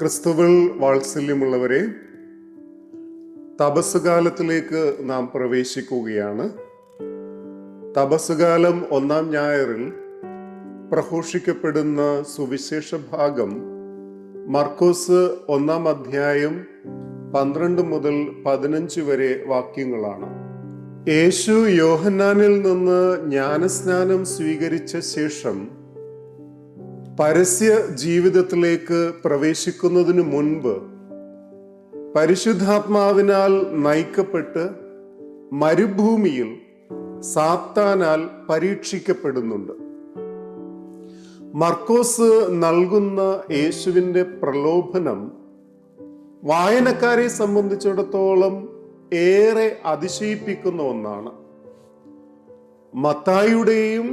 ക്രിസ്തുവിൽ വാത്സല്യമുള്ളവരെ, തപസ്സുകാലത്തിലേക്ക് നാം പ്രവേശിക്കുകയാണ്. തപസ്സുകാലം ഒന്നാം ഞായറിൽ പ്രഘോഷിക്കപ്പെടുന്ന സുവിശേഷ ഭാഗം മർക്കോസ് 1-ാം അധ്യായം 12 മുതൽ 15 വരെ വാക്യങ്ങളാണ്. യേശു യോഹന്നാനിൽ നിന്ന് ജ്ഞാനസ്നാനം സ്വീകരിച്ച ശേഷം പരസ്യ ജീവിതത്തിലേക്ക് പ്രവേശിക്കുന്നതിനു മുൻപ് പരിശുദ്ധാത്മാവിനാൽ നയിക്കപ്പെട്ട് മരുഭൂമിയിൽ സാത്താനാൽ പരീക്ഷിക്കപ്പെടുന്നുണ്ട്. മർക്കോസ് നൽകുന്ന യേശുവിൻ്റെ പ്രലോഭനം വായനക്കാരെ സംബന്ധിച്ചിടത്തോളം ഏറെ അതിശയിപ്പിക്കുന്ന ഒന്നാണ്. മത്തായിയുടെയും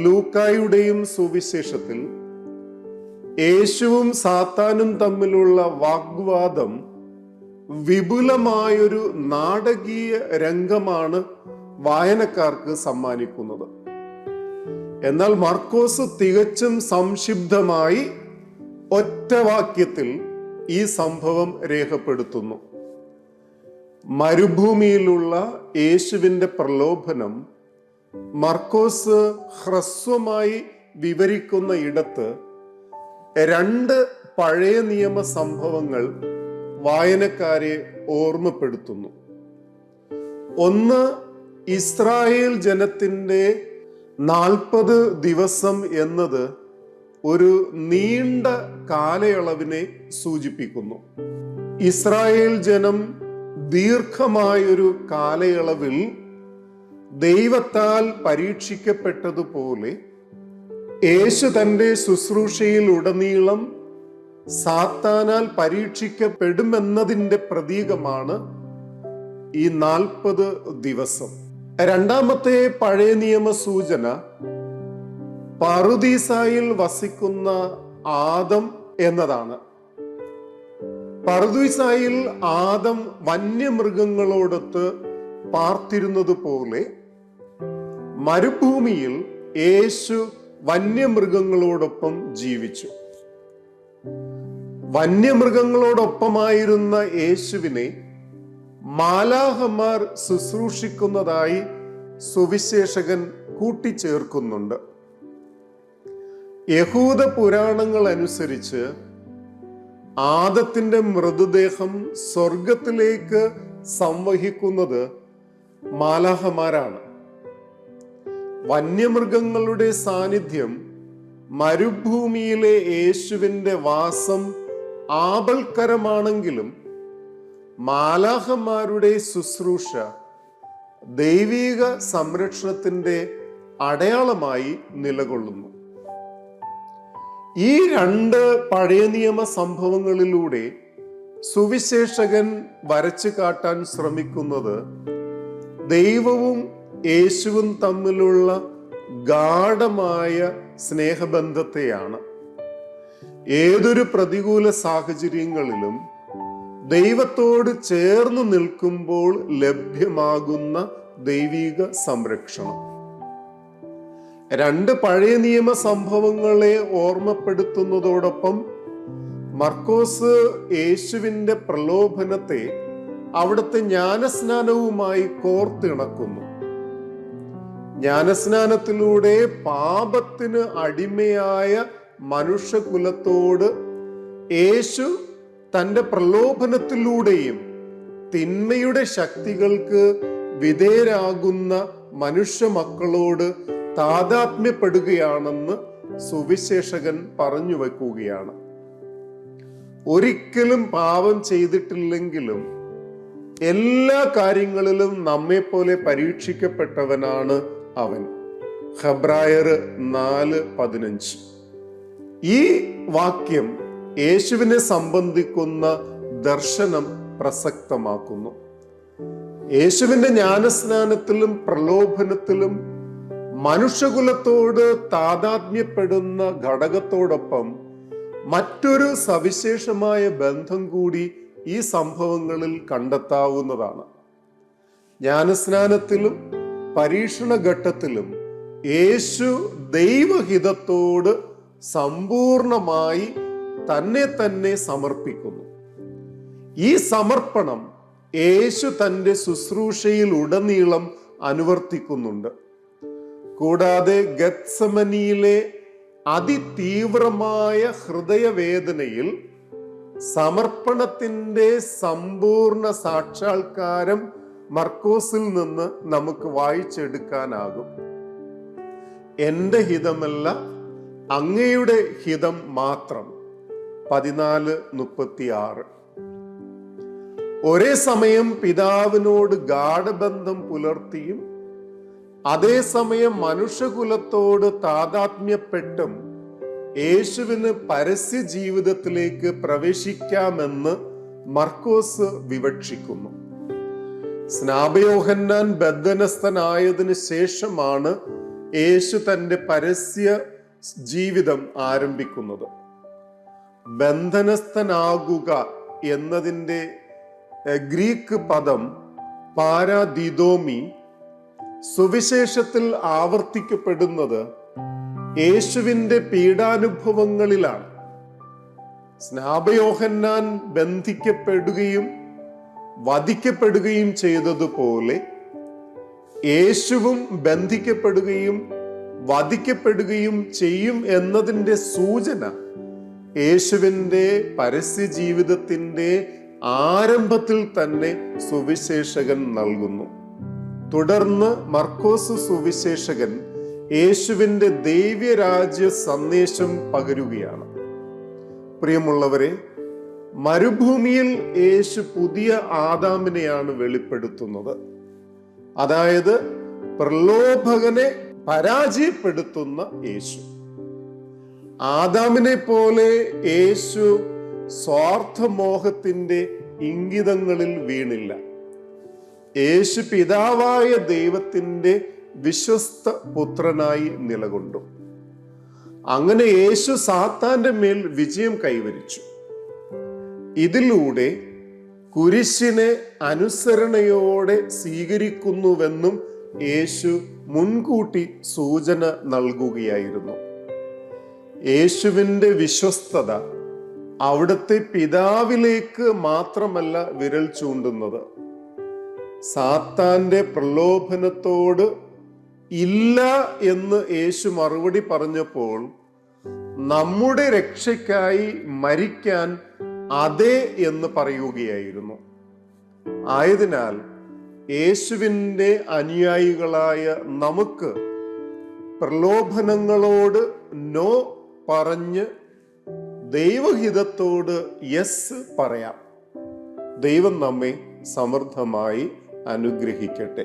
ലൂക്കായുടെയും സുവിശേഷത്തിൽ യേശുവും സാത്താനും തമ്മിലുള്ള വാഗ്വാദം വിപുലമായൊരു നാടകീയ രംഗമാണ് വായനക്കാർക്ക് സമ്മാനിക്കുന്നത്. എന്നാൽ മർക്കോസ് തികച്ചും സംക്ഷിപ്തമായി ഒറ്റ വാക്യത്തിൽ ഈ സംഭവം രേഖപ്പെടുത്തുന്നു. മരുഭൂമിയിലുള്ള യേശുവിൻ്റെ പ്രലോഭനം മർക്കോസ് ഹ്രസ്വമായി വിവരിക്കുന്ന ഇടത്ത് 2 പഴയ നിയമ സംഭവങ്ങൾ വായനക്കാരെ ഓർമ്മപ്പെടുത്തുന്നു. ഒന്ന്, ഇസ്രായേൽ ജനത്തിൻ്റെ 40 ദിവസം എന്നത് ഒരു നീണ്ട കാലയളവിനെ സൂചിപ്പിക്കുന്നു. ഇസ്രായേൽ ജനം ദീർഘമായൊരു കാലയളവിൽ ദൈവത്താൽ പരീക്ഷിക്കപ്പെട്ടതുപോലെ യേശു തൻ്റെ ശുശ്രൂഷയിൽ ഉടനീളം സാത്താനാൽ പരീക്ഷിക്കപ്പെടുമെന്നതിൻ്റെ പ്രതീകമാണ് ഈ 40 ദിവസം. രണ്ടാമത്തെ പഴയ നിയമ സൂചന പറുദീസായിൽ വസിക്കുന്ന ആദം എന്നതാണ്. പറുദീസായിൽ ആദം വന്യമൃഗങ്ങളോടൊത്ത് പാർത്തിരുന്നത് പോലെ മരുഭൂമിയിൽ യേശു വന്യമൃഗങ്ങളോടൊപ്പം ജീവിച്ചു. വന്യമൃഗങ്ങളോടൊപ്പമായിരുന്ന യേശുവിനെ മാലാഹമാർ ശുശ്രൂഷിക്കുന്നതായി സുവിശേഷകൻ കൂട്ടിച്ചേർക്കുന്നുണ്ട്. യഹൂദ പുരാണങ്ങൾ അനുസരിച്ച് ആദത്തിന്റെ മൃതദേഹം സ്വർഗത്തിലേക്ക് സംവഹിക്കുന്നത് മാലാഹമാരാണ്. വന്യമൃഗങ്ങളുടെ സാന്നിധ്യം മരുഭൂമിയിലെ യേശുവിൻ്റെ വാസം ആപൽക്കരമാണെങ്കിലും മാലാഹമാരുടെ ശുശ്രൂഷ ദൈവിക സംരക്ഷണത്തിൻ്റെ അടയാളമായി നിലകൊള്ളുന്നു. ഈ 2 പഴയ നിയമ സംഭവങ്ങളിലൂടെ സുവിശേഷകൻ വരച്ചു കാട്ടാൻ ശ്രമിക്കുന്നത് ദൈവവും യേശുവും തമ്മിലുള്ള ഗാഢമായ സ്നേഹബന്ധത്തെയാണ്. ഏതൊരു പ്രതികൂല സാഹചര്യങ്ങളിലും ദൈവത്തോട് ചേർന്ന് നിൽക്കുമ്പോൾ ലഭ്യമാകുന്ന ദൈവിക സംരക്ഷണം. 2 പഴയ നിയമ സംഭവങ്ങളെ ഓർമ്മപ്പെടുത്തുന്നതോടൊപ്പം മർക്കോസ് യേശുവിൻ്റെ പ്രലോഭനത്തെ അവിടുത്തെ ജ്ഞാനസ്നാനവുമായി കോർത്തിണക്കുന്നു. ജ്ഞാനസ്നാനത്തിലൂടെ പാപത്തിന് അടിമയായ മനുഷ്യകുലത്തോട് യേശു തൻ്റെ പ്രലോഭനത്തിലൂടെയും തിന്മയുടെ ശക്തികൾക്ക് വിധേയരാകുന്ന മനുഷ്യ മക്കളോട് താദാത്മ്യപ്പെടുകയാണെന്ന് സുവിശേഷകൻ പറഞ്ഞു വെക്കുകയാണ്. ഒരിക്കലും പാപം ചെയ്തിട്ടില്ലെങ്കിലും എല്ലാ കാര്യങ്ങളിലും നമ്മെപ്പോലെ പരീക്ഷിക്കപ്പെട്ടവനാണ് അവൻ. ഹെബ്രായർ 4:15. ഈ വാക്യം യേശുവിനെ സംബന്ധിക്കുന്ന ദർശനം പ്രസക്തമാക്കുന്നു. യേശുവിൻ്റെ ജ്ഞാനസ്നാനത്തിലും പ്രലോഭനത്തിലും മനുഷ്യകുലത്തോട് താദാത്മ്യപ്പെടുന്ന ഘടകത്തോടൊപ്പം മറ്റൊരു സവിശേഷമായ ബന്ധം കൂടി ഈ സംഭവങ്ങളിൽ കണ്ടെത്താവുന്നതാണ്. ജ്ഞാനസ്നാനത്തിലും പരീക്ഷണ ഘട്ടത്തിലും യേശു ദൈവഹിതത്തോട് സമ്പൂർണമായി തന്നെ തന്നെ സമർപ്പിക്കുന്നു. ഈ സമർപ്പണം യേശു തൻ്റെ ശുശ്രൂഷയിൽ ഉടനീളം അനുവർത്തിക്കുന്നുണ്ട്. കൂടാതെ ഗത്സമനിയിലെ അതിതീവ്രമായ ഹൃദയവേദനയിൽ സമർപ്പണത്തിൻ്റെ സമ്പൂർണ്ണ സാക്ഷാത്കാരം മർക്കോസിൽ നിന്ന് നമുക്ക് വായിച്ചെടുക്കാനാകും. എൻ്റെ ഹിതമല്ല, അങ്ങയുടെ ഹിതം മാത്രം. 14:36. ഒരേ സമയം പിതാവിനോട് ഗാഢബന്ധം പുലർത്തിയും അതേസമയം മനുഷ്യകുലത്തോട് താതാത്മ്യപ്പെട്ടും യേശുവിന് പരസ്യ ജീവിതത്തിലേക്ക് പ്രവേശിക്കാമെന്ന് മർക്കോസ് വിവക്ഷിക്കുന്നു. സ്നാപയോഹന്നാൻ ബദ്ധനസ്ഥനായതിനു ശേഷമാണ് യേശു തൻ്റെ പരസ്യ ജീവിതം ആരംഭിക്കുന്നത്. ബന്ധനസ്ഥനാകുക എന്നതിൻ്റെ ഗ്രീക്ക് പദം പാരാദിദോമി സുവിശേഷത്തിൽ ആവർത്തിക്കപ്പെടുന്നത് യേശുവിൻ്റെ പീഡാനുഭവങ്ങളിലാണ്. സ്നാപയോഹന്നാൻ ബന്ധിക്കപ്പെടുകയും വധിക്കപ്പെടുകയും ചെയ്തതുപോലെ യേശുവും ബന്ധിക്കപ്പെടുകയും വധിക്കപ്പെടുകയും ചെയ്യും എന്നതിൻ്റെ സൂചന യേശുവിൻ്റെ പരസ്യ ജീവിതത്തിൻ്റെ ആരംഭത്തിൽ തന്നെ സുവിശേഷകൻ നൽകുന്നു. തുടർന്ന് മർക്കോസ് സുവിശേഷകൻ യേശുവിൻ്റെ ദൈവരാജ്യ സന്ദേശം പകരുകയാണ്. പ്രിയമുള്ളവരെ, മരുഭൂമിയിൽ യേശു പുതിയ ആദാമിനെയാണ് വെളിപ്പെടുത്തുന്നത്. അതായത് പ്രലോഭകനെ പരാജയപ്പെടുത്തുന്ന യേശു. ആദാമിനെ പോലെ യേശു സ്വാർത്ഥമോഹത്തിന്റെ ഇംഗിതങ്ങളിൽ വീണില്ല. യേശു പിതാവായ ദൈവത്തിന്റെ വിശ്വസ്ത പുത്രനായി നിലകൊണ്ടു. അങ്ങനെ യേശു സാത്താന്റെ മേൽ വിജയം കൈവരിച്ചു. ഇതിലൂടെ കുരിശിനെ അനുസരണയോടെ സ്വീകരിക്കുന്നുവെന്നും യേശു മുൻകൂട്ടി സൂചന നൽകുകയായിരുന്നു. യേശുവിൻ്റെ വിശ്വസ്തത അവിടുത്തെ പിതാവിലേക്ക് മാത്രമല്ല വിരൽ ചൂണ്ടുന്നത്. സാത്താന്റെ പ്രലോഭനത്തോട് ഇല്ല എന്ന് യേശു മറുപടി പറഞ്ഞപ്പോൾ നമ്മുടെ രക്ഷയ്ക്കായി മരിക്കാൻ അതെ എന്ന് പറയുകയായിരുന്നു. ആയതിനാൽ യേശുവിൻ്റെ അനുയായികളായ നമുക്ക് പ്രലോഭനങ്ങളോട് നോ പറഞ്ഞ് ദൈവഹിതത്തോട് യെസ് പറയാം. ദൈവം നമ്മെ സമൃദ്ധമായി അനുഗ്രഹിക്കട്ടെ.